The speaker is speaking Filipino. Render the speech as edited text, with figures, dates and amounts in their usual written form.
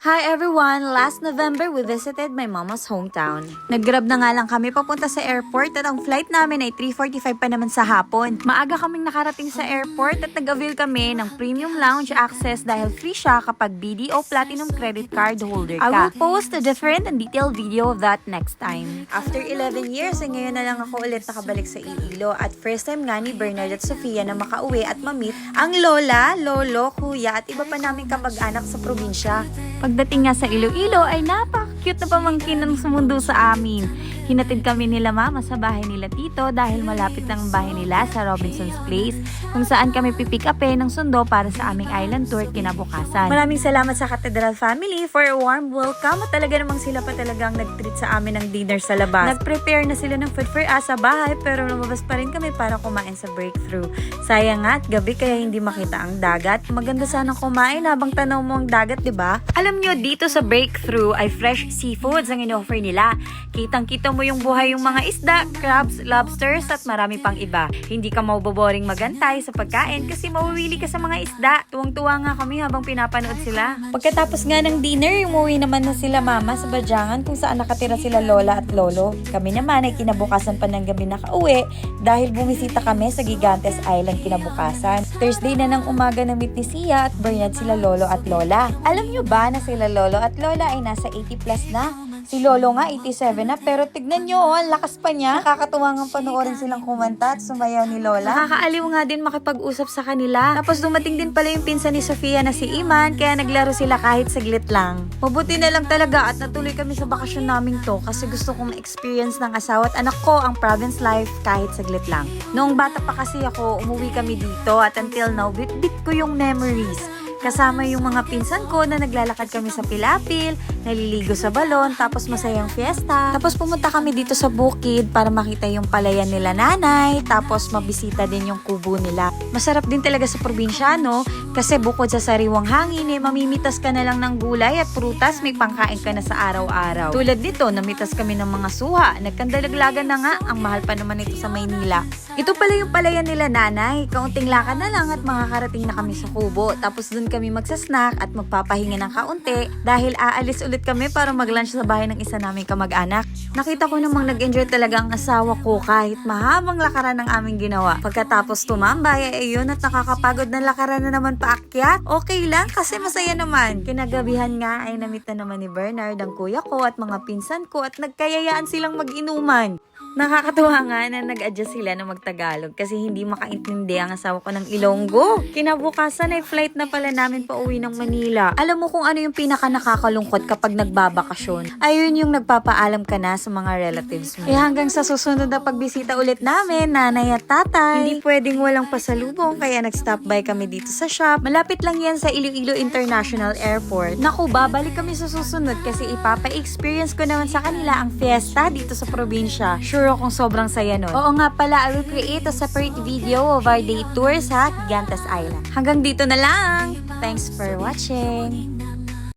Hi everyone! Last November, we visited my mama's hometown. Nag-grab na nga lang kami papunta sa airport at ang flight namin ay 3:45 pa naman sa hapon. Maaga kaming nakarating sa airport at nag-avail kami ng premium lounge access dahil free siya kapag BDO Platinum Credit Card holder ka. I will post a different and detailed video of that next time. After 11 years, ngayon na lang ako ulit nakabalik sa Iloilo at first time nga ni Bernard at Sofia na makauwi at ma-meet ang lola, lolo, kuya at iba pa naming kamag-anak sa probinsya. Pagdating nga sa Iloilo ay napaka-cute na pamangkin ng sumundo sa amin. Hinatid kami nila mama sa bahay nila tito dahil malapit ng bahay nila sa Robinson's Place kung saan kami pipick upin ng sundo para sa aming island tour kinabukasan. Maraming salamat sa Cathedral family for a warm welcome at talaga namang sila pa talagang nag-treat sa amin ng dinner sa labas. Nag-prepare na sila ng food for us sa bahay pero lumabas pa rin kami para kumain sa breakthrough. Sayang nga at gabi kaya hindi makita ang dagat. Maganda sanang kumain habang tanaw mo ang dagat, di ba? Alam nyo, dito sa breakthrough ay fresh seafoods ang in-offer nila. Kitang-kita mo yung buhay yung mga isda, crabs, lobsters at marami pang iba. Hindi ka mauboboring magantay sa pagkain kasi mawawili ka sa mga isda. Tuwang-tuwa nga kami habang pinapanood sila. Pagkatapos nga ng dinner, umuwi naman na sila mama sa Badyangan kung saan nakatira sila lola at lolo. Kami naman ay kinabukasan pa ng gabi nakauwi dahil bumisita kami sa Gigantes Island kinabukasan. Thursday na ng umaga na meet ni Sia at Bernard sila lolo at lola. Alam nyo ba na sila lolo at lola ay nasa 80 plus na? Si Lolo nga 87 na pero tignan nyo, ang lakas pa niya. Nakakatuwa nga panoorin silang kumanta at sumayaw ni Lola. Nakakaaliw nga din makipag-usap sa kanila. Tapos dumating din pala yung pinsan ni Sofia na si Iman kaya naglaro sila kahit saglit lang. Mabuti na lang talaga at natuloy kami sa bakasyon namin to kasi gusto kong experience ng asawa at anak ko ang province life kahit saglit lang. Noong bata pa kasi ako, umuwi kami dito at until now, bit-bit ko yung memories. Kasama yung mga pinsan ko na naglalakad kami sa Pilapil, naliligo sa balon, tapos masayang fiesta. Tapos pumunta kami dito sa bukid para makita yung palayan nila nanay, tapos mabisita din yung kubo nila. Masarap din talaga sa probinsya, no? Kasi bukod sa sariwang hangin, mamimitas ka na lang ng gulay at prutas, may pangkain ka na sa araw-araw. Tulad dito, namitas kami ng mga suha, nagkandalaglagan na nga, ang mahal pa naman ito sa Maynila. Ito pala yung palayan nila nanay, kaunting lakad na lang at makakarating na kami sa kubo. Tapos dun kami magsasnack at magpapahinga ng kaunti dahil aalis ulit kami para mag-lunch sa bahay ng isa naming kamag-anak. Nakita ko namang nag-enjoy talaga ang asawa ko kahit mahabang lakaran ng aming ginawa. Pagkatapos tumambay ay yun at nakakapagod na lakaran na naman paakyat. Okay lang kasi masaya naman. Kinagabihan nga ay namit na naman ni Bernard ang kuya ko at mga pinsan ko at nagkayayaan silang mag-inuman. Nakakatuwa nga na nag-adjust sila na magtagalog kasi hindi makaintindi ang asawa ko ng Ilonggo. Kinabukasan ay flight na pala namin pa uwi ng Manila. Alam mo kung ano yung pinaka nakakalungkot kapag nagbabakasyon? Ayun yung nagpapaalam ka na sa mga relatives mo. Hanggang sa susunod na pagbisita ulit namin, nanay at tatay. Hindi pwedeng walang pasalubong kaya nag-stop by kami dito sa shop. Malapit lang yan sa Iloilo International Airport. Naku, babalik kami sa susunod kasi ipapa-experience ko naman sa kanila ang fiesta dito sa probinsya. Sure akong sobrang saya nun. Oo nga pala, I will create a separate video of our day tour sa Gigantes Island. Hanggang dito na lang! Thanks for watching!